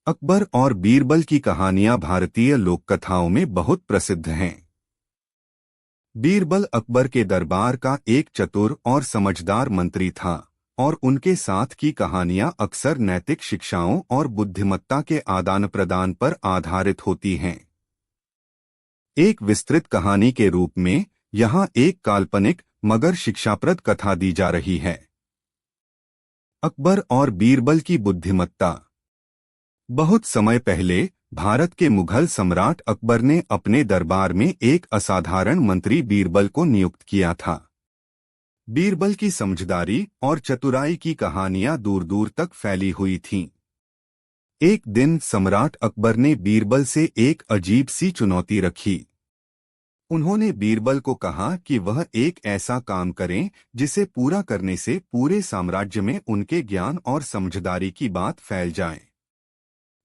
अकबर और बीरबल की कहानियां भारतीय लोककथाओं में बहुत प्रसिद्ध हैं। बीरबल अकबर के दरबार का एक चतुर और समझदार मंत्री था और उनके साथ की कहानियां अक्सर नैतिक शिक्षाओं और बुद्धिमत्ता के आदान प्रदान पर आधारित होती हैं। एक विस्तृत कहानी के रूप में यहाँ एक काल्पनिक मगर शिक्षाप्रद कथा दी जा रही है। अकबर और बीरबल की बुद्धिमत्ता। बहुत समय पहले भारत के मुगल सम्राट अकबर ने अपने दरबार में एक असाधारण मंत्री बीरबल को नियुक्त किया था। बीरबल की समझदारी और चतुराई की कहानियां दूर दूर तक फैली हुई थीं। एक दिन सम्राट अकबर ने बीरबल से एक अजीब सी चुनौती रखी। उन्होंने बीरबल को कहा कि वह एक ऐसा काम करें जिसे पूरा करने से पूरे साम्राज्य में उनके ज्ञान और समझदारी की बात फैल जाए।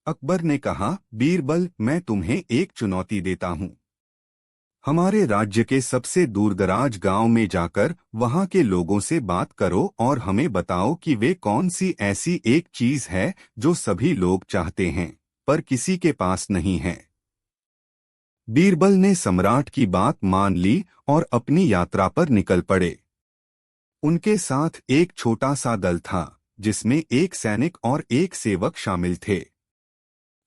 अकबर ने कहा, बीरबल, मैं तुम्हें एक चुनौती देता हूँ। हमारे राज्य के सबसे दूरदराज गांव में जाकर वहां के लोगों से बात करो और हमें बताओ कि वे कौन सी ऐसी एक चीज है जो सभी लोग चाहते हैं पर किसी के पास नहीं है। बीरबल ने सम्राट की बात मान ली और अपनी यात्रा पर निकल पड़े। उनके साथ एक छोटा सा दल था जिसमें एक सैनिक और एक सेवक शामिल थे।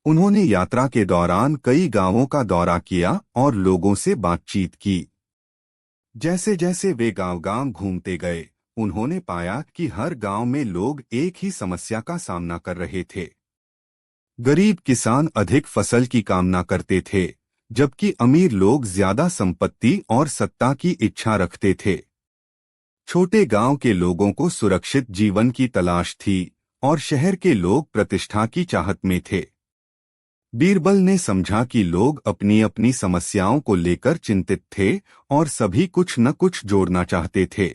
उन्होंने यात्रा के दौरान कई गांवों का दौरा किया और लोगों से बातचीत की। जैसे जैसे वे गांव-गांव घूमते गए, उन्होंने पाया कि हर गांव में लोग एक ही समस्या का सामना कर रहे थे। गरीब किसान अधिक फसल की कामना करते थे, जबकि अमीर लोग ज्यादा संपत्ति और सत्ता की इच्छा रखते थे। छोटे गांव के लोगों को सुरक्षित जीवन की तलाश थी और शहर के लोग प्रतिष्ठा की चाहत में थे। बीरबल ने समझा कि लोग अपनी अपनी समस्याओं को लेकर चिंतित थे और सभी कुछ न कुछ जोड़ना चाहते थे।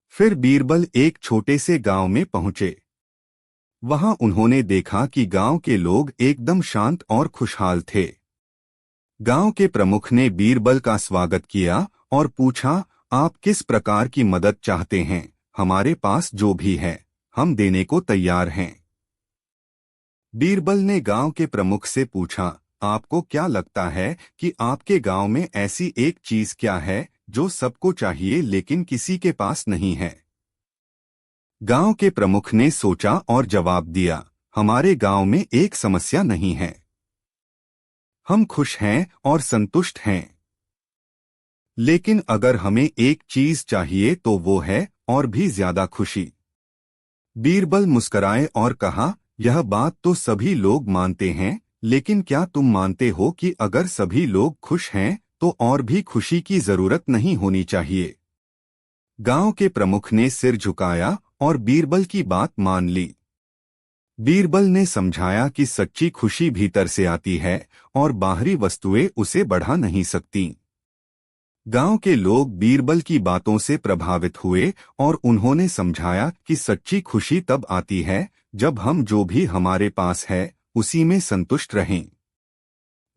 फिर बीरबल एक छोटे से गांव में पहुंचे। वहां उन्होंने देखा कि गांव के लोग एकदम शांत और खुशहाल थे। गांव के प्रमुख ने बीरबल का स्वागत किया और पूछा, आप किस प्रकार की मदद चाहते हैं? हमारे पास जो भी है, हम देने को तैयार हैं। बीरबल ने गांव के प्रमुख से पूछा, आपको क्या लगता है कि आपके गांव में ऐसी एक चीज क्या है जो सबको चाहिए लेकिन किसी के पास नहीं है? गांव के प्रमुख ने सोचा और जवाब दिया, हमारे गांव में एक समस्या नहीं है। हम खुश हैं और संतुष्ट हैं। लेकिन अगर हमें एक चीज चाहिए तो वो है और भी ज्यादा खुशी। बीरबल मुस्कराए और कहा, यह बात तो सभी लोग मानते हैं, लेकिन क्या तुम मानते हो कि अगर सभी लोग खुश हैं तो और भी खुशी की जरूरत नहीं होनी चाहिए? गांव के प्रमुख ने सिर झुकाया और बीरबल की बात मान ली। बीरबल ने समझाया कि सच्ची खुशी भीतर से आती है और बाहरी वस्तुएं उसे बढ़ा नहीं सकती। गांव के लोग बीरबल की बातों से प्रभावित हुए और उन्होंने समझाया कि सच्ची खुशी तब आती है जब हम जो भी हमारे पास है उसी में संतुष्ट रहें।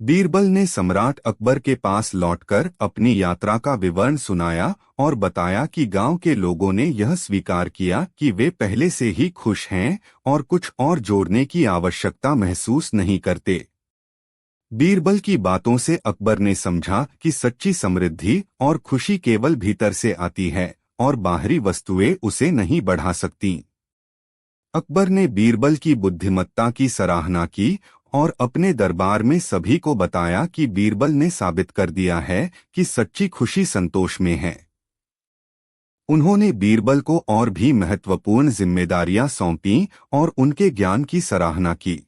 बीरबल ने सम्राट अकबर के पास लौटकर अपनी यात्रा का विवरण सुनाया और बताया कि गांव के लोगों ने यह स्वीकार किया कि वे पहले से ही खुश हैं और कुछ और जोड़ने की आवश्यकता महसूस नहीं करते। बीरबल की बातों से अकबर ने समझा कि सच्ची समृद्धि और खुशी केवल भीतर से आती है और बाहरी वस्तुएं उसे नहीं बढ़ा सकती। अकबर ने बीरबल की बुद्धिमत्ता की सराहना की और अपने दरबार में सभी को बताया कि बीरबल ने साबित कर दिया है कि सच्ची खुशी संतोष में है। उन्होंने बीरबल को और भी महत्वपूर्ण जिम्मेदारियां सौंपीं और उनके ज्ञान की सराहना की।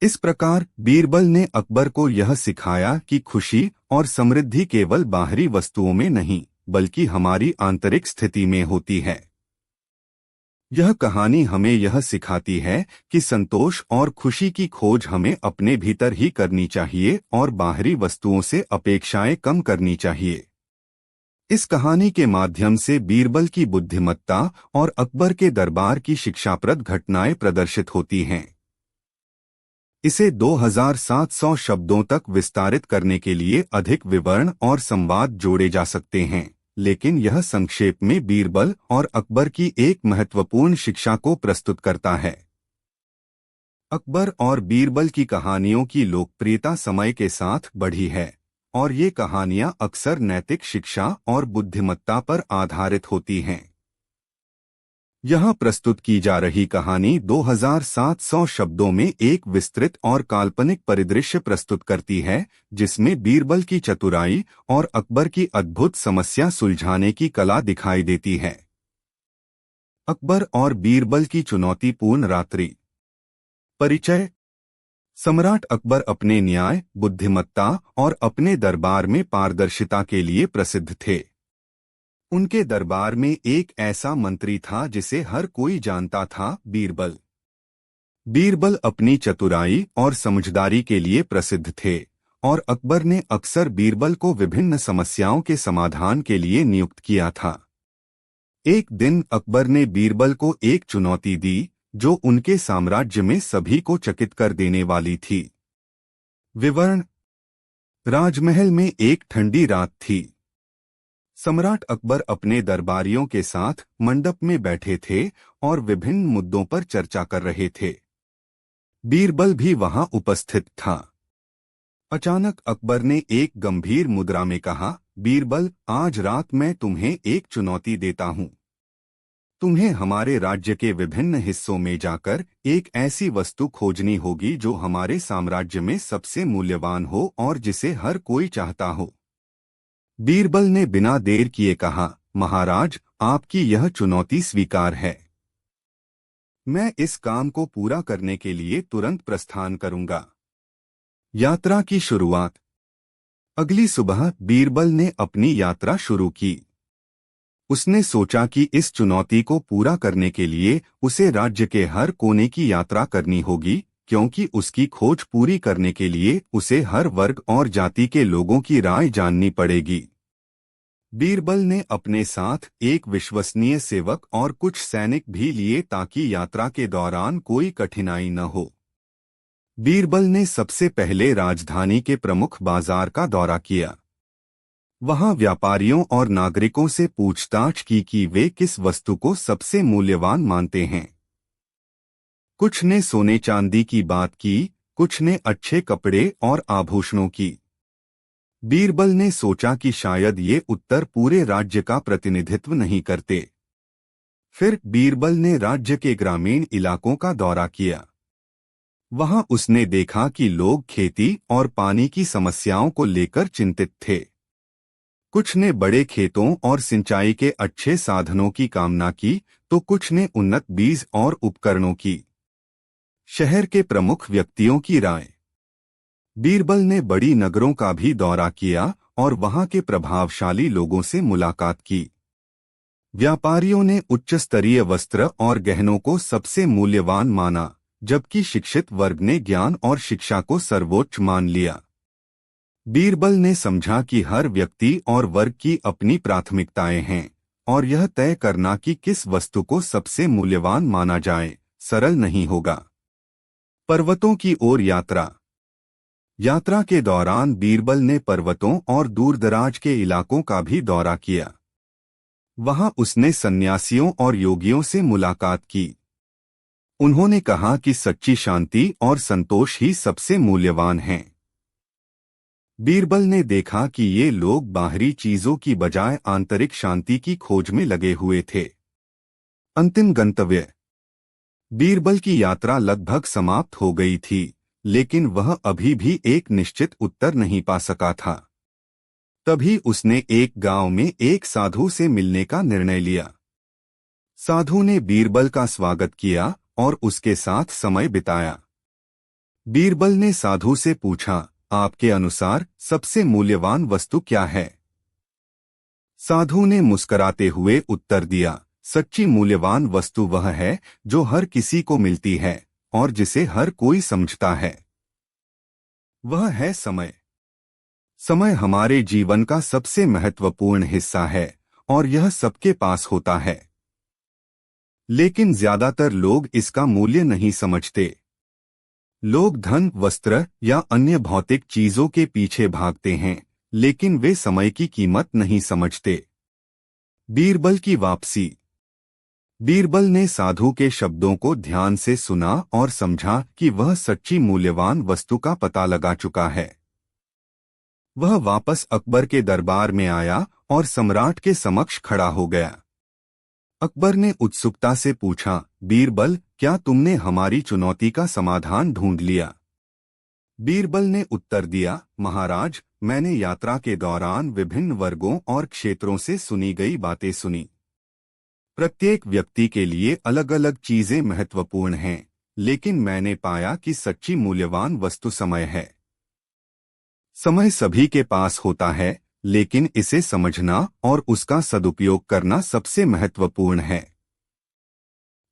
इस प्रकार बीरबल ने अकबर को यह सिखाया कि खुशी और समृद्धि केवल बाहरी वस्तुओं में नहीं, बल्कि हमारी आंतरिक स्थिति में होती है। यह कहानी हमें यह सिखाती है कि संतोष और खुशी की खोज हमें अपने भीतर ही करनी चाहिए और बाहरी वस्तुओं से अपेक्षाएं कम करनी चाहिए। इस कहानी के माध्यम से बीरबल की बुद्धिमत्ता और अकबर के दरबार की शिक्षाप्रद घटनाएं प्रदर्शित होती हैं। इसे 2700 शब्दों तक विस्तारित करने के लिए अधिक विवरण और संवाद जोड़े जा सकते हैं, लेकिन यह संक्षेप में बीरबल और अकबर की एक महत्वपूर्ण शिक्षा को प्रस्तुत करता है। अकबर और बीरबल की कहानियों की लोकप्रियता समय के साथ बढ़ी है और ये कहानियां अक्सर नैतिक शिक्षा और बुद्धिमत्ता पर आधारित होती हैं। यहाँ प्रस्तुत की जा रही कहानी 2700 शब्दों में एक विस्तृत और काल्पनिक परिदृश्य प्रस्तुत करती है, जिसमें बीरबल की चतुराई और अकबर की अद्भुत समस्या सुलझाने की कला दिखाई देती है। अकबर और बीरबल की चुनौतीपूर्ण रात्रि। परिचय। सम्राट अकबर अपने न्याय, बुद्धिमत्ता और अपने दरबार में पारदर्शिता के लिए प्रसिद्ध थे। उनके दरबार में एक ऐसा मंत्री था जिसे हर कोई जानता था, बीरबल। बीरबल अपनी चतुराई और समझदारी के लिए प्रसिद्ध थे और अकबर ने अक्सर बीरबल को विभिन्न समस्याओं के समाधान के लिए नियुक्त किया था। एक दिन अकबर ने बीरबल को एक चुनौती दी जो उनके साम्राज्य में सभी को चकित कर देने वाली थी। विवरण। राजमहल में एक ठंडी रात थी। सम्राट अकबर अपने दरबारियों के साथ मंडप में बैठे थे और विभिन्न मुद्दों पर चर्चा कर रहे थे। बीरबल भी वहां उपस्थित था। अचानक अकबर ने एक गंभीर मुद्रा में कहा, बीरबल, आज रात मैं तुम्हें एक चुनौती देता हूं। तुम्हें हमारे राज्य के विभिन्न हिस्सों में जाकर एक ऐसी वस्तु खोजनी होगी जो हमारे साम्राज्य में सबसे मूल्यवान हो और जिसे हर कोई चाहता हो। बीरबल ने बिना देर किए कहा, महाराज, आपकी यह चुनौती स्वीकार है। मैं इस काम को पूरा करने के लिए तुरंत प्रस्थान करूंगा। यात्रा की शुरुआत। अगली सुबह बीरबल ने अपनी यात्रा शुरू की। उसने सोचा कि इस चुनौती को पूरा करने के लिए उसे राज्य के हर कोने की यात्रा करनी होगी, क्योंकि उसकी खोज पूरी करने के लिए उसे हर वर्ग और जाति के लोगों की राय जाननी पड़ेगी। बीरबल ने अपने साथ एक विश्वसनीय सेवक और कुछ सैनिक भी लिए ताकि यात्रा के दौरान कोई कठिनाई न हो। बीरबल ने सबसे पहले राजधानी के प्रमुख बाजार का दौरा किया। वहां व्यापारियों और नागरिकों से पूछताछ की कि वे किस वस्तु को सबसे मूल्यवान मानते हैं। कुछ ने सोने चांदी की बात की, कुछ ने अच्छे कपड़े और आभूषणों की। बीरबल ने सोचा कि शायद ये उत्तर पूरे राज्य का प्रतिनिधित्व नहीं करते। फिर बीरबल ने राज्य के ग्रामीण इलाकों का दौरा किया। वहां उसने देखा कि लोग खेती और पानी की समस्याओं को लेकर चिंतित थे। कुछ ने बड़े खेतों और सिंचाई के अच्छे साधनों की कामना की, तो कुछ ने उन्नत बीज और उपकरणों की। शहर के प्रमुख व्यक्तियों की राय। बीरबल ने बड़ी नगरों का भी दौरा किया और वहां के प्रभावशाली लोगों से मुलाकात की। व्यापारियों ने उच्च स्तरीय वस्त्र और गहनों को सबसे मूल्यवान माना, जबकि शिक्षित वर्ग ने ज्ञान और शिक्षा को सर्वोच्च मान लिया। बीरबल ने समझा कि हर व्यक्ति और वर्ग की अपनी प्राथमिकताएं हैं और यह तय करना कि किस वस्तु को सबसे मूल्यवान माना जाए सरल नहीं होगा। पर्वतों की ओर यात्रा। यात्रा के दौरान बीरबल ने पर्वतों और दूरदराज के इलाकों का भी दौरा किया। वहां उसने सन्यासियों और योगियों से मुलाकात की। उन्होंने कहा कि सच्ची शांति और संतोष ही सबसे मूल्यवान हैं। बीरबल ने देखा कि ये लोग बाहरी चीजों की बजाय आंतरिक शांति की खोज में लगे हुए थे। अंतिम गंतव्य। बीरबल की यात्रा लगभग समाप्त हो गई थी, लेकिन वह अभी भी एक निश्चित उत्तर नहीं पा सका था। तभी उसने एक गांव में एक साधु से मिलने का निर्णय लिया। साधु ने बीरबल का स्वागत किया और उसके साथ समय बिताया। बीरबल ने साधु से पूछा, आपके अनुसार सबसे मूल्यवान वस्तु क्या है? साधु ने मुस्कुराते हुए उत्तर दिया, सच्ची मूल्यवान वस्तु वह है जो हर किसी को मिलती है और जिसे हर कोई समझता है। वह है समय। समय हमारे जीवन का सबसे महत्वपूर्ण हिस्सा है और यह सबके पास होता है। लेकिन ज्यादातर लोग इसका मूल्य नहीं समझते। लोग धन, वस्त्र या अन्य भौतिक चीजों के पीछे भागते हैं, लेकिन वे समय की कीमत नहीं समझते। बीरबल की वापसी। बीरबल ने साधु के शब्दों को ध्यान से सुना और समझा कि वह सच्ची मूल्यवान वस्तु का पता लगा चुका है। वह वापस अकबर के दरबार में आया और सम्राट के समक्ष खड़ा हो गया। अकबर ने उत्सुकता से पूछा, बीरबल, क्या तुमने हमारी चुनौती का समाधान ढूंढ लिया? बीरबल ने उत्तर दिया, महाराज, मैंने यात्रा के दौरान विभिन्न वर्गों और क्षेत्रों से सुनी गई बातें सुनी। प्रत्येक व्यक्ति के लिए अलग अलग चीजें महत्वपूर्ण हैं, लेकिन मैंने पाया कि सच्ची मूल्यवान वस्तु समय है। समय सभी के पास होता है, लेकिन इसे समझना और उसका सदुपयोग करना सबसे महत्वपूर्ण है।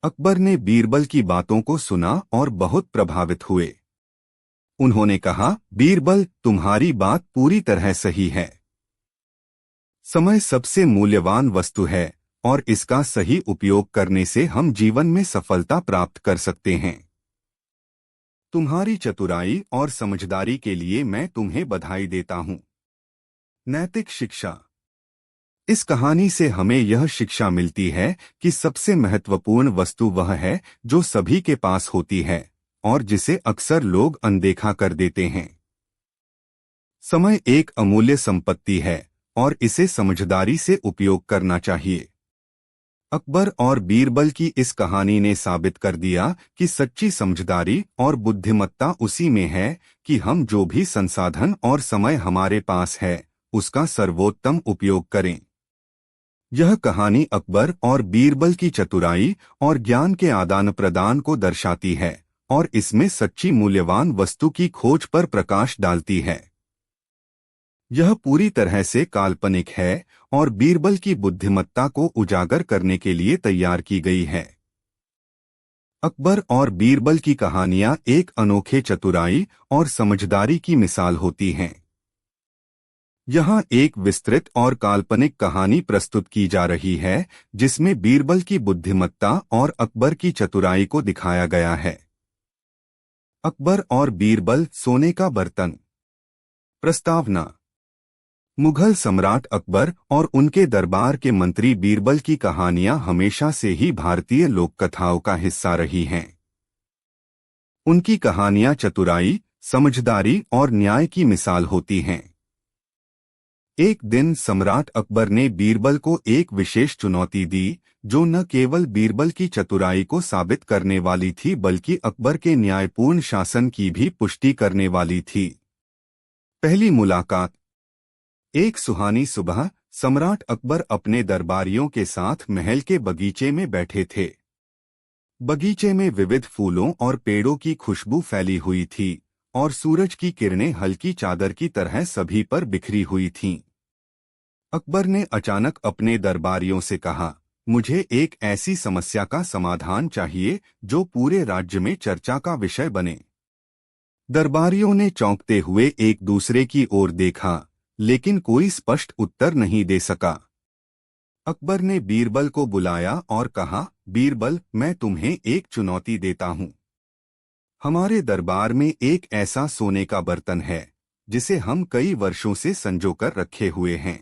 अकबर ने बीरबल की बातों को सुना और बहुत प्रभावित हुए। उन्होंने कहा, बीरबल, तुम्हारी बात पूरी तरह सही है। समय सबसे मूल्यवान वस्तु है और इसका सही उपयोग करने से हम जीवन में सफलता प्राप्त कर सकते हैं। तुम्हारी चतुराई और समझदारी के लिए मैं तुम्हें बधाई देता हूं। नैतिक शिक्षा। इस कहानी से हमें यह शिक्षा मिलती है कि सबसे महत्वपूर्ण वस्तु वह है जो सभी के पास होती है और जिसे अक्सर लोग अनदेखा कर देते हैं। समय एक अमूल्य संपत्ति है और इसे समझदारी से उपयोग करना चाहिए। अकबर और बीरबल की इस कहानी ने साबित कर दिया कि सच्ची समझदारी और बुद्धिमत्ता उसी में है कि हम जो भी संसाधन और समय हमारे पास है, उसका सर्वोत्तम उपयोग करें। यह कहानी अकबर और बीरबल की चतुराई और ज्ञान के आदान प्रदान को दर्शाती है और इसमें सच्ची मूल्यवान वस्तु की खोज पर प्रकाश डालती है। यह पूरी तरह से काल्पनिक है और बीरबल की बुद्धिमत्ता को उजागर करने के लिए तैयार की गई है। अकबर और बीरबल की कहानियां एक अनोखे चतुराई और समझदारी की मिसाल होती हैं। यहाँ एक विस्तृत और काल्पनिक कहानी प्रस्तुत की जा रही है, जिसमें बीरबल की बुद्धिमत्ता और अकबर की चतुराई को दिखाया गया है। अकबर और बीरबल, सोने का बर्तन। प्रस्तावना। मुगल सम्राट अकबर और उनके दरबार के मंत्री बीरबल की कहानियां हमेशा से ही भारतीय लोककथाओं का हिस्सा रही हैं। उनकी कहानियां चतुराई, समझदारी और न्याय की मिसाल होती हैं। एक दिन सम्राट अकबर ने बीरबल को एक विशेष चुनौती दी, जो न केवल बीरबल की चतुराई को साबित करने वाली थी बल्कि अकबर के न्यायपूर्ण शासन की भी पुष्टि करने वाली थी। पहली मुलाकात। एक सुहानी सुबह सम्राट अकबर अपने दरबारियों के साथ महल के बगीचे में बैठे थे। बगीचे में विविध फूलों और पेड़ों की खुशबू फैली हुई थी और सूरज की किरणें हल्की चादर की तरह सभी पर बिखरी हुई थीं। अकबर ने अचानक अपने दरबारियों से कहा, मुझे एक ऐसी समस्या का समाधान चाहिए जो पूरे राज्य में चर्चा का विषय बने। दरबारियों ने चौंकते हुए एक दूसरे की ओर देखा, लेकिन कोई स्पष्ट उत्तर नहीं दे सका। अकबर ने बीरबल को बुलाया और कहा, बीरबल, मैं तुम्हें एक चुनौती देता हूं। हमारे दरबार में एक ऐसा सोने का बर्तन है जिसे हम कई वर्षों से संजोकर रखे हुए हैं।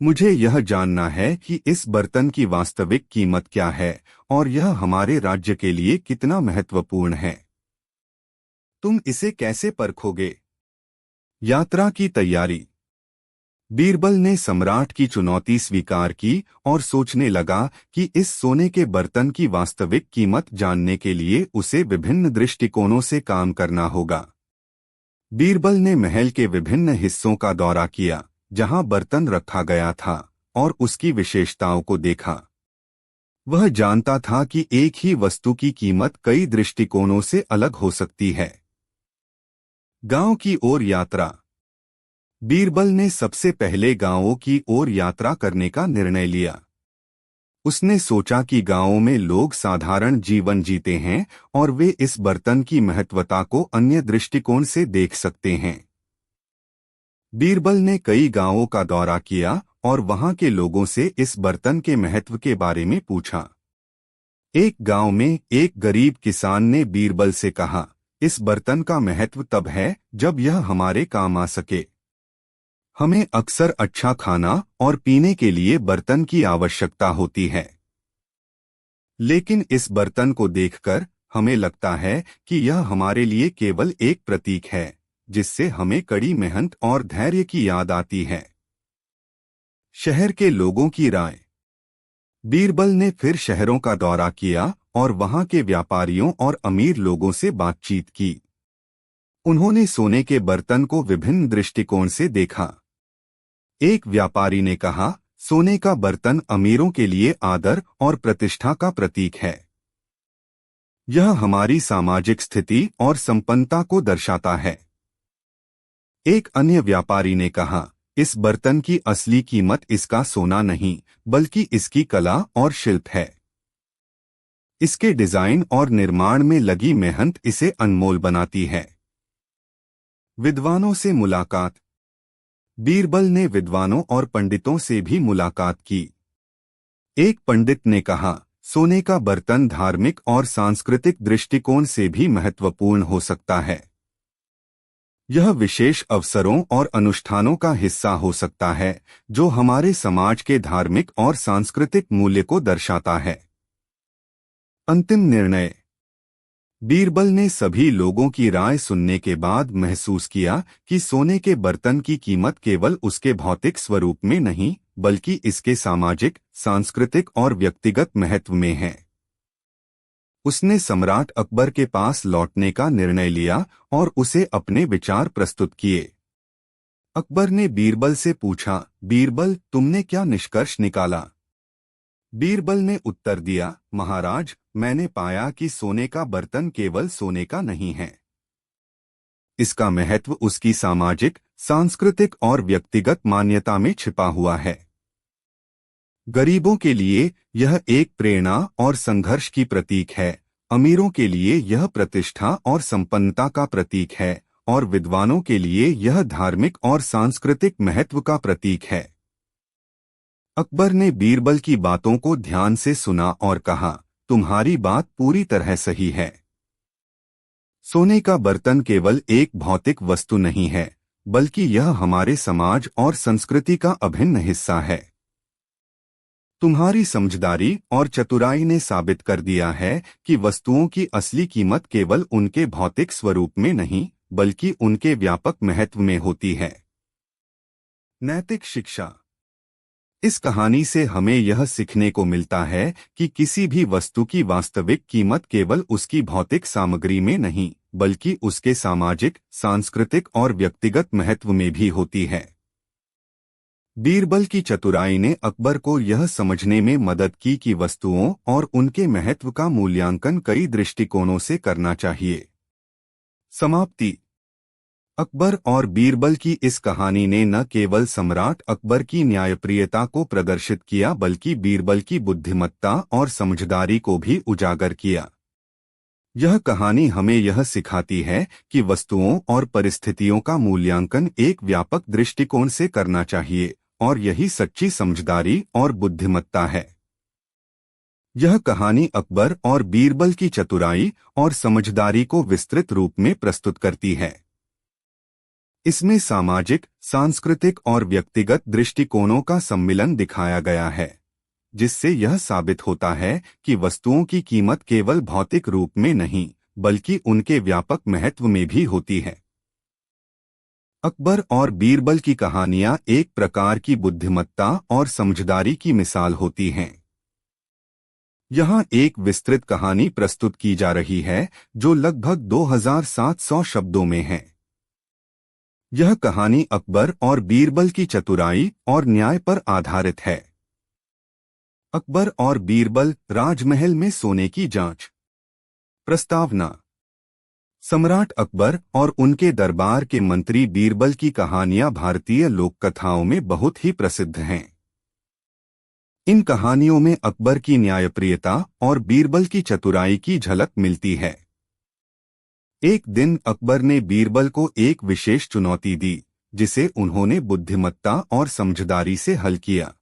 मुझे यह जानना है कि इस बर्तन की वास्तविक कीमत क्या है और यह हमारे राज्य के लिए कितना महत्वपूर्ण है। तुम इसे कैसे परखोगे? यात्रा की तैयारी। बीरबल ने सम्राट की चुनौती स्वीकार की और सोचने लगा कि इस सोने के बर्तन की वास्तविक कीमत जानने के लिए उसे विभिन्न दृष्टिकोणों से काम करना होगा। बीरबल ने महल के विभिन्न हिस्सों का दौरा किया जहां बर्तन रखा गया था और उसकी विशेषताओं को देखा। वह जानता था कि एक ही वस्तु की कीमत कई दृष्टिकोणों से अलग हो सकती है। गांव की ओर यात्रा। बीरबल ने सबसे पहले गांवों की ओर यात्रा करने का निर्णय लिया। उसने सोचा कि गांवों में लोग साधारण जीवन जीते हैं और वे इस बर्तन की महत्वता को अन्य दृष्टिकोण से देख सकते हैं। बीरबल ने कई गांवों का दौरा किया और वहां के लोगों से इस बर्तन के महत्व के बारे में पूछा। एक गांव में एक गरीब किसान ने बीरबल से कहा, इस बर्तन का महत्व तब है जब यह हमारे काम आ सके। हमें अक्सर अच्छा खाना और पीने के लिए बर्तन की आवश्यकता होती है। लेकिन इस बर्तन को देखकर हमें लगता है कि यह हमारे लिए केवल एक प्रतीक है, जिससे हमें कड़ी मेहनत और धैर्य की याद आती है। शहर के लोगों की राय। बीरबल ने फिर शहरों का दौरा किया और वहां के व्यापारियों और अमीर लोगों से बातचीत की। उन्होंने सोने के बर्तन को विभिन्न दृष्टिकोण से देखा। एक व्यापारी ने कहा, सोने का बर्तन अमीरों के लिए आदर और प्रतिष्ठा का प्रतीक है। यह हमारी सामाजिक स्थिति और संपन्नता को दर्शाता है। एक अन्य व्यापारी ने कहा, इस बर्तन की असली कीमत इसका सोना नहीं, बल्कि इसकी कला और शिल्प है। इसके डिजाइन और निर्माण में लगी मेहनत इसे अनमोल बनाती है। विद्वानों से मुलाकात। बीरबल ने विद्वानों और पंडितों से भी मुलाकात की। एक पंडित ने कहा, सोने का बर्तन धार्मिक और सांस्कृतिक दृष्टिकोण से भी महत्वपूर्ण हो सकता है। यह विशेष अवसरों और अनुष्ठानों का हिस्सा हो सकता है, जो हमारे समाज के धार्मिक और सांस्कृतिक मूल्य को दर्शाता है। अंतिम निर्णय। बीरबल ने सभी लोगों की राय सुनने के बाद महसूस किया कि सोने के बर्तन की कीमत केवल उसके भौतिक स्वरूप में नहीं, बल्कि इसके सामाजिक, सांस्कृतिक और व्यक्तिगत महत्व में है। उसने सम्राट अकबर के पास लौटने का निर्णय लिया और उसे अपने विचार प्रस्तुत किए। अकबर ने बीरबल से पूछा, बीरबल, तुमने क्या निष्कर्ष निकाला? बीरबल ने उत्तर दिया, महाराज, मैंने पाया कि सोने का बर्तन केवल सोने का नहीं है। इसका महत्व उसकी सामाजिक, सांस्कृतिक और व्यक्तिगत मान्यता में छिपा हुआ है। गरीबों के लिए यह एक प्रेरणा और संघर्ष की प्रतीक है, अमीरों के लिए यह प्रतिष्ठा और संपन्नता का प्रतीक है, और विद्वानों के लिए यह धार्मिक और सांस्कृतिक महत्व का प्रतीक है। अकबर ने बीरबल की बातों को ध्यान से सुना और कहा, तुम्हारी बात पूरी तरह सही है। सोने का बर्तन केवल एक भौतिक वस्तु नहीं है, बल्कि यह हमारे समाज और संस्कृति का अभिन्न हिस्सा है। तुम्हारी समझदारी और चतुराई ने साबित कर दिया है कि वस्तुओं की असली कीमत केवल उनके भौतिक स्वरूप में नहीं, बल्कि उनके व्यापक महत्व में होती है। नैतिक शिक्षा। इस कहानी से हमें यह सीखने को मिलता है कि किसी भी वस्तु की वास्तविक कीमत केवल उसकी भौतिक सामग्री में नहीं, बल्कि उसके सामाजिक, सांस्कृतिक और व्यक्तिगत महत्व में भी होती है। बीरबल की चतुराई ने अकबर को यह समझने में मदद की कि वस्तुओं और उनके महत्व का मूल्यांकन कई दृष्टिकोणों से करना चाहिए। समाप्ति। अकबर और बीरबल की इस कहानी ने न केवल सम्राट अकबर की न्यायप्रियता को प्रदर्शित किया, बल्कि बीरबल की बुद्धिमत्ता और समझदारी को भी उजागर किया। यह कहानी हमें यह सिखाती है कि वस्तुओं और परिस्थितियों का मूल्यांकन एक व्यापक दृष्टिकोण से करना चाहिए, और यही सच्ची समझदारी और बुद्धिमत्ता है। यह कहानी अकबर और बीरबल की चतुराई और समझदारी को विस्तृत रूप में प्रस्तुत करती है। इसमें सामाजिक, सांस्कृतिक और व्यक्तिगत दृष्टिकोणों का सम्मिलन दिखाया गया है, जिससे यह साबित होता है कि वस्तुओं की कीमत केवल भौतिक रूप में नहीं, बल्कि उनके व्यापक महत्व में भी होती है। अकबर और बीरबल की कहानियां एक प्रकार की बुद्धिमत्ता और समझदारी की मिसाल होती हैं। यहाँ एक विस्तृत कहानी प्रस्तुत की जा रही है, जो लगभग 2700 शब्दों में है। यह कहानी अकबर और बीरबल की चतुराई और न्याय पर आधारित है। अकबर और बीरबल, राजमहल में सोने की जांच। प्रस्तावना। सम्राट अकबर और उनके दरबार के मंत्री बीरबल की कहानियां भारतीय लोक कथाओं में बहुत ही प्रसिद्ध हैं। इन कहानियों में अकबर की न्यायप्रियता और बीरबल की चतुराई की झलक मिलती है। एक दिन अकबर ने बीरबल को एक विशेष चुनौती दी, जिसे उन्होंने बुद्धिमत्ता और समझदारी से हल किया।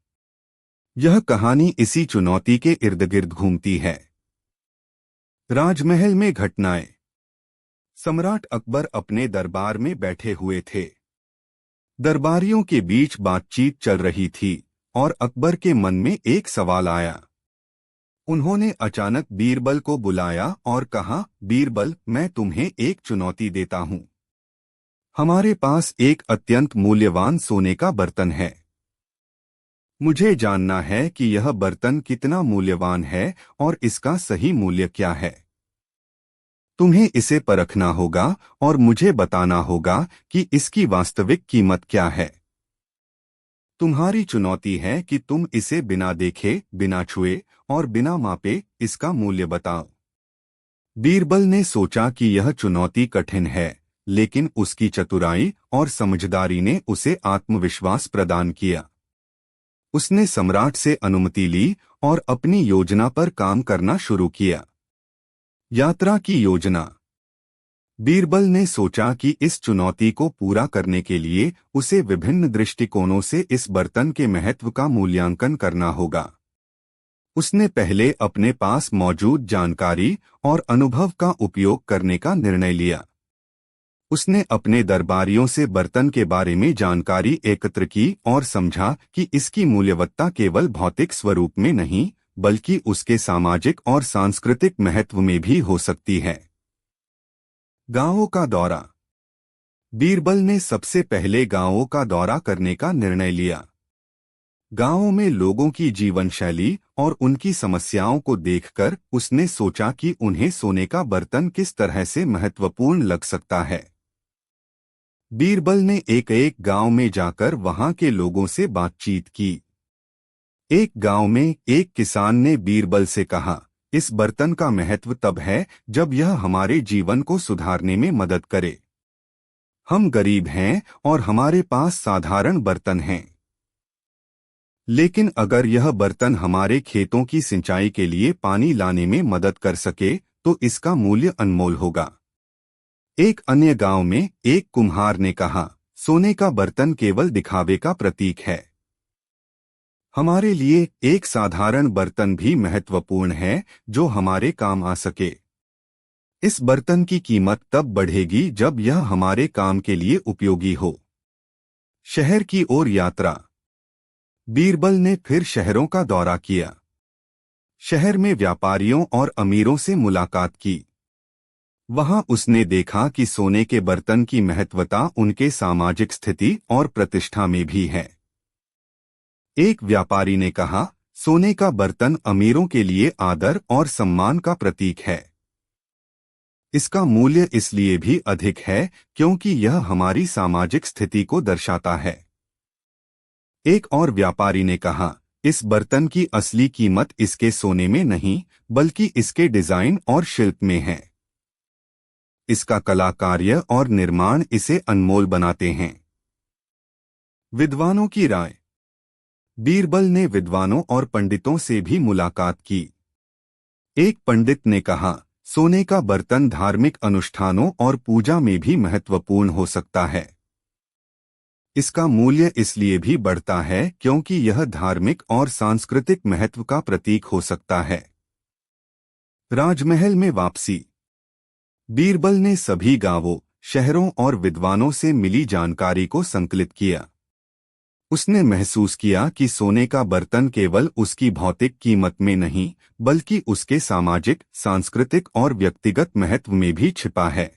यह कहानी इसी चुनौती के इर्द-गिर्द घूमती है। राजमहल में घटनाएं। सम्राट अकबर अपने दरबार में बैठे हुए थे। दरबारियों के बीच बातचीत चल रही थी और अकबर के मन में एक सवाल आया। उन्होंने अचानक बीरबल को बुलाया और कहा, बीरबल, मैं तुम्हें एक चुनौती देता हूं। हमारे पास एक अत्यंत मूल्यवान सोने का बर्तन है। मुझे जानना है कि यह बर्तन कितना मूल्यवान है और इसका सही मूल्य क्या है। तुम्हें इसे परखना होगा और मुझे बताना होगा कि इसकी वास्तविक कीमत क्या है। तुम्हारी चुनौती है कि तुम इसे बिना देखे, बिना छुए और बिना मापे इसका मूल्य बताओ। बीरबल ने सोचा कि यह चुनौती कठिन है, लेकिन उसकी चतुराई और समझदारी ने उसे आत्मविश्वास प्रदान किया। उसने सम्राट से अनुमति ली और अपनी योजना पर काम करना शुरू किया। यात्रा की योजना। बीरबल ने सोचा कि इस चुनौती को पूरा करने के लिए उसे विभिन्न दृष्टिकोणों से इस बर्तन के महत्व का मूल्यांकन करना होगा। उसने पहले अपने पास मौजूद जानकारी और अनुभव का उपयोग करने का निर्णय लिया। उसने अपने दरबारियों से बर्तन के बारे में जानकारी एकत्र की और समझा कि इसकी मूल्यवत्ता केवल भौतिक स्वरूप में नहीं, बल्कि उसके सामाजिक और सांस्कृतिक महत्व में भी हो सकती है। गांवों का दौरा। बीरबल ने सबसे पहले गांवों का दौरा करने का निर्णय लिया। गांवों में लोगों की जीवन शैली और उनकी समस्याओं को देखकर उसने सोचा कि उन्हें सोने का बर्तन किस तरह से महत्वपूर्ण लग सकता है। बीरबल ने एक गांव में जाकर वहां के लोगों से बातचीत की। एक गांव में एक किसान ने बीरबल से कहा, इस बर्तन का महत्व तब है जब यह हमारे जीवन को सुधारने में मदद करे। हम गरीब हैं और हमारे पास साधारण बर्तन हैं, लेकिन अगर यह बर्तन हमारे खेतों की सिंचाई के लिए पानी लाने में मदद कर सके तो इसका मूल्य अनमोल होगा। एक अन्य गांव में एक कुम्हार ने कहा, सोने का बर्तन केवल दिखावे का प्रतीक है। हमारे लिए एक साधारण बर्तन भी महत्वपूर्ण है जो हमारे काम आ सके। इस बर्तन की कीमत तब बढ़ेगी जब यह हमारे काम के लिए उपयोगी हो। शहर की ओर यात्रा। बीरबल ने फिर शहरों का दौरा किया। शहर में व्यापारियों और अमीरों से मुलाकात की। वहां उसने देखा कि सोने के बर्तन की महत्वता उनके सामाजिक स्थिति और प्रतिष्ठा में भी है। एक व्यापारी ने कहा, सोने का बर्तन अमीरों के लिए आदर और सम्मान का प्रतीक है। इसका मूल्य इसलिए भी अधिक है क्योंकि यह हमारी सामाजिक स्थिति को दर्शाता है। एक और व्यापारी ने कहा, इस बर्तन की असली कीमत इसके सोने में नहीं, बल्कि इसके डिजाइन और शिल्प में है। इसका कला कार्य और निर्माण इसे अनमोल बनाते हैं। विद्वानों की राय। बीरबल ने विद्वानों और पंडितों से भी मुलाकात की। एक पंडित ने कहा, सोने का बर्तन धार्मिक अनुष्ठानों और पूजा में भी महत्वपूर्ण हो सकता है। इसका मूल्य इसलिए भी बढ़ता है क्योंकि यह धार्मिक और सांस्कृतिक महत्व का प्रतीक हो सकता है। राजमहल में वापसी। बीरबल ने सभी गांवों, शहरों और विद्वानों से मिली जानकारी को संकलित किया। उसने महसूस किया कि सोने का बर्तन केवल उसकी भौतिक कीमत में नहीं, बल्कि उसके सामाजिक, सांस्कृतिक और व्यक्तिगत महत्व में भी छिपा है।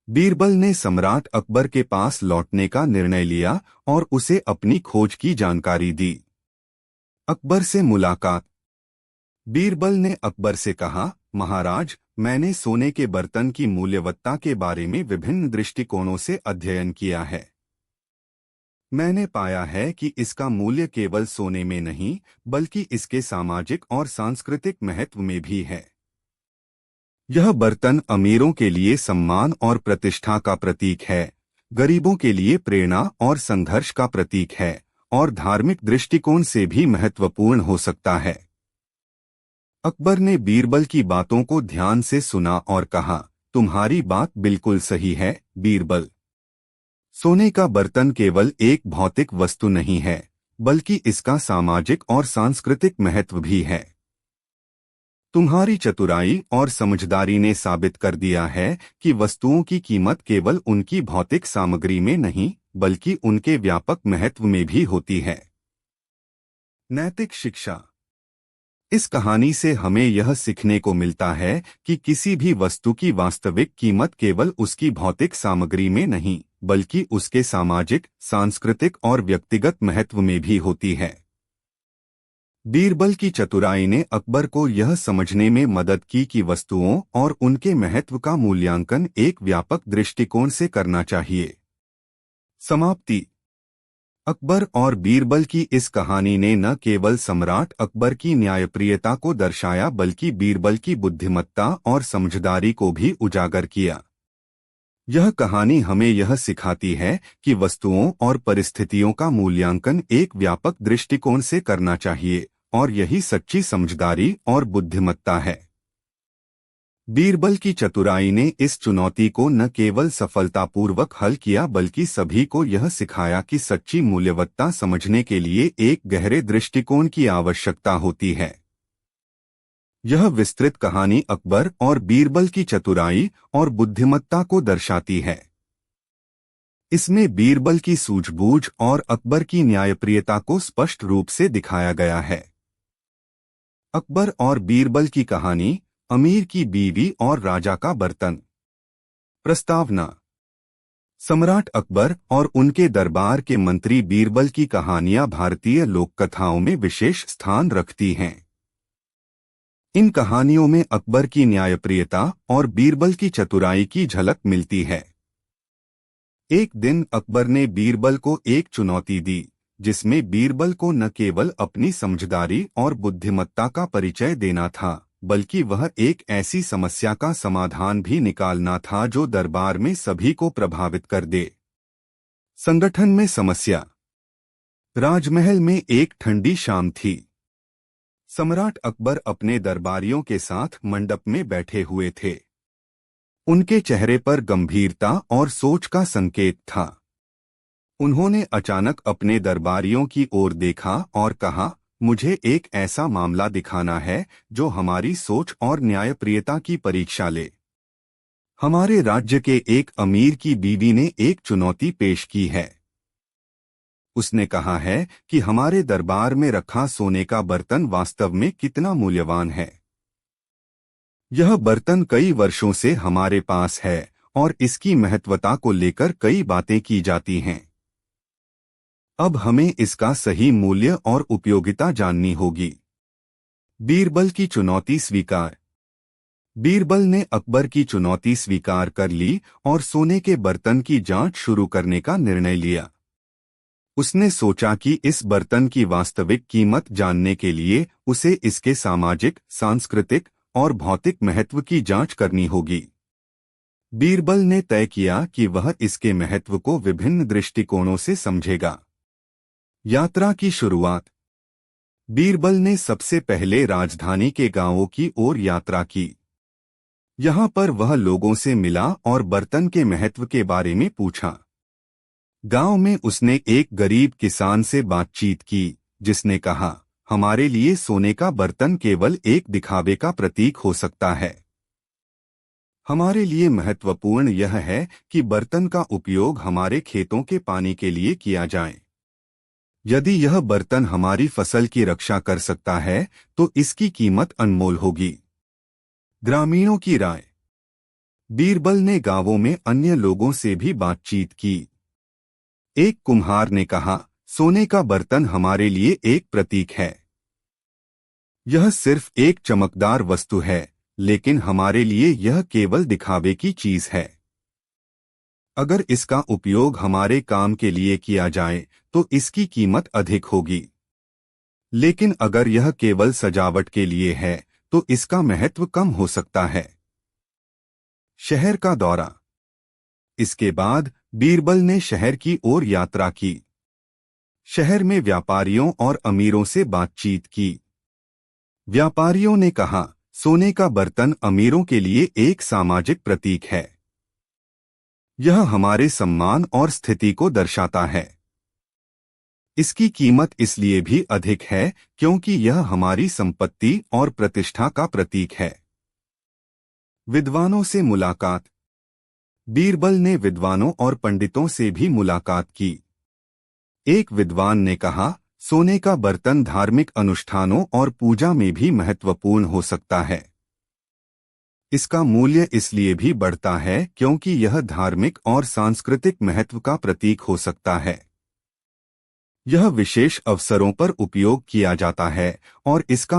बीरबल ने सम्राट अकबर के पास लौटने का निर्णय लिया और उसे अपनी खोज की जानकारी दी। अकबर से मुलाकात। बीरबल ने अकबर से कहा, महाराज, मैंने सोने के बर्तन की मूल्यवत्ता के बारे में विभिन्न दृष्टिकोणों से अध्ययन किया है। मैंने पाया है कि इसका मूल्य केवल सोने में नहीं, बल्कि इसके सामाजिक और सांस्कृतिक महत्व में भी है। यह बर्तन अमीरों के लिए सम्मान और प्रतिष्ठा का प्रतीक है, गरीबों के लिए प्रेरणा और संघर्ष का प्रतीक है, और धार्मिक दृष्टिकोण से भी महत्वपूर्ण हो सकता है। अकबर ने बीरबल की बातों को ध्यान से सुना और कहा, तुम्हारी बात बिल्कुल सही है, बीरबल। सोने का बर्तन केवल एक भौतिक वस्तु नहीं है, बल्कि इसका सामाजिक और सांस्कृतिक महत्व भी है। तुम्हारी चतुराई और समझदारी ने साबित कर दिया है कि वस्तुओं की कीमत केवल उनकी भौतिक सामग्री में नहीं, बल्कि उनके व्यापक महत्व में भी होती है। नैतिक शिक्षा। इस कहानी से हमें यह सीखने को मिलता है कि किसी भी वस्तु की वास्तविक कीमत केवल उसकी भौतिक सामग्री में नहीं, बल्कि उसके सामाजिक, सांस्कृतिक और व्यक्तिगत महत्व में भी होती है। बीरबल की चतुराई ने अकबर को यह समझने में मदद की कि वस्तुओं और उनके महत्व का मूल्यांकन एक व्यापक दृष्टिकोण से करना चाहिए। समाप्ति। अकबर और बीरबल की इस कहानी ने न केवल सम्राट अकबर की न्यायप्रियता को दर्शाया बल्कि बीरबल की बुद्धिमत्ता और समझदारी को भी उजागर किया। यह कहानी हमें यह सिखाती है कि वस्तुओं और परिस्थितियों का मूल्यांकन एक व्यापक दृष्टिकोण से करना चाहिए, और यही सच्ची समझदारी और बुद्धिमत्ता है। बीरबल की चतुराई ने इस चुनौती को न केवल सफलतापूर्वक हल किया बल्कि सभी को यह सिखाया कि सच्ची मूल्यवत्ता समझने के लिए एक गहरे दृष्टिकोण की आवश्यकता होती है। यह विस्तृत कहानी अकबर और बीरबल की चतुराई और बुद्धिमत्ता को दर्शाती है। इसमें बीरबल की सूझबूझ और अकबर की न्यायप्रियता को स्पष्ट रूप से दिखाया गया है। अकबर और बीरबल की कहानी, अमीर की बीवी और राजा का बर्तन। प्रस्तावना। सम्राट अकबर और उनके दरबार के मंत्री बीरबल की कहानियां भारतीय लोककथाओं में विशेष स्थान रखती हैं। इन कहानियों में अकबर की न्यायप्रियता और बीरबल की चतुराई की झलक मिलती है। एक दिन अकबर ने बीरबल को एक चुनौती दी, जिसमें बीरबल को न केवल अपनी समझदारी और बुद्धिमत्ता का परिचय देना था, बल्कि वह एक ऐसी समस्या का समाधान भी निकालना था जो दरबार में सभी को प्रभावित कर दे। संगठन में समस्या। राजमहल में एक ठंडी शाम थी। सम्राट अकबर अपने दरबारियों के साथ मंडप में बैठे हुए थे। उनके चेहरे पर गंभीरता और सोच का संकेत था। उन्होंने अचानक अपने दरबारियों की ओर देखा और कहा, मुझे एक ऐसा मामला दिखाना है जो हमारी सोच और न्यायप्रियता की परीक्षा ले। हमारे राज्य के एक अमीर की बीवी ने एक चुनौती पेश की है। उसने कहा है कि हमारे दरबार में रखा सोने का बर्तन वास्तव में कितना मूल्यवान है। यह बर्तन कई वर्षों से हमारे पास है और इसकी महत्वता को लेकर कई बातें की जाती हैं। अब हमें इसका सही मूल्य और उपयोगिता जाननी होगी। बीरबल की चुनौती स्वीकार। बीरबल ने अकबर की चुनौती स्वीकार कर ली और सोने के बर्तन की जांच शुरू करने का निर्णय लिया। उसने सोचा कि इस बर्तन की वास्तविक कीमत जानने के लिए उसे इसके सामाजिक, सांस्कृतिक और भौतिक महत्व की जांच करनी होगी। बीरबल ने तय किया कि वह इसके महत्व को विभिन्न दृष्टिकोणों से समझेगा। यात्रा की शुरुआत। बीरबल ने सबसे पहले राजधानी के गांवों की ओर यात्रा की। यहां पर वह लोगों से मिला और बर्तन के महत्व के बारे में पूछा। गांव में उसने एक गरीब किसान से बातचीत की, जिसने कहा, हमारे लिए सोने का बर्तन केवल एक दिखावे का प्रतीक हो सकता है। हमारे लिए महत्वपूर्ण यह है कि बर्तन का उपयोग हमारे खेतों के पानी के लिए किया जाए। यदि यह बर्तन हमारी फसल की रक्षा कर सकता है तो इसकी कीमत अनमोल होगी। ग्रामीणों की राय। बीरबल ने गांवों में अन्य लोगों से भी बातचीत की। एक कुम्हार ने कहा, सोने का बर्तन हमारे लिए एक प्रतीक है। यह सिर्फ एक चमकदार वस्तु है, लेकिन हमारे लिए यह केवल दिखावे की चीज है। अगर इसका उपयोग हमारे काम के लिए किया जाए तो इसकी कीमत अधिक होगी, लेकिन अगर यह केवल सजावट के लिए है तो इसका महत्व कम हो सकता है। शहर का दौरा। इसके बाद बीरबल ने शहर की ओर यात्रा की। शहर में व्यापारियों और अमीरों से बातचीत की। व्यापारियों ने कहा, सोने का बर्तन अमीरों के लिए एक सामाजिक प्रतीक है। यह हमारे सम्मान और स्थिति को दर्शाता है। इसकी कीमत इसलिए भी अधिक है क्योंकि यह हमारी संपत्ति और प्रतिष्ठा का प्रतीक है। विद्वानों से मुलाकात। बीरबल ने विद्वानों और पंडितों से भी मुलाकात की। एक विद्वान ने कहा, सोने का बर्तन धार्मिक अनुष्ठानों और पूजा में भी महत्वपूर्ण हो सकता है। इसका मूल्य इसलिए भी बढ़ता है क्योंकि यह धार्मिक और सांस्कृतिक महत्व का प्रतीक हो सकता है। यह विशेष अवसरों पर उपयोग किया जाता है और इसका